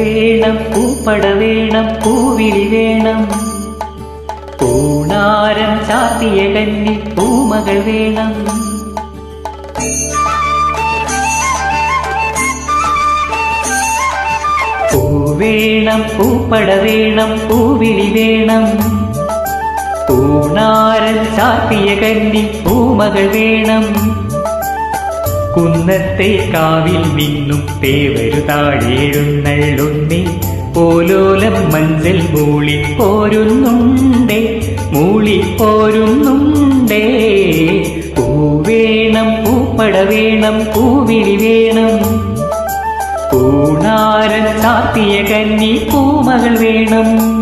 വേണം, പൂപ്പട വേണം, പൂവിളി വേണം. പൂണാരം ചാർത്തിയ കന്നി പൂമകൾ വേണം. പൂവേണം, പൂപ്പട വേണം, പൂവിളി വേണം. പൂണാരം ചാർത്തിയ കന്നി പൂമകൾ വേണം. കുന്നത്തെ കാവിൽ മിന്നും തേവരുതാഴെഴുന്നള്ളുന്നേ. പോലോലം മഞ്ചൽ മൂളിപ്പോരുന്നുണ്ടേ, മൂളിപ്പോരുന്നുണ്ടേ. പൂവേണം, പൂപ്പട വേണം, പൂവിളി വേണം. പൂണാരം ചാർത്തിയ കന്നി പൂമകൾ വേണം.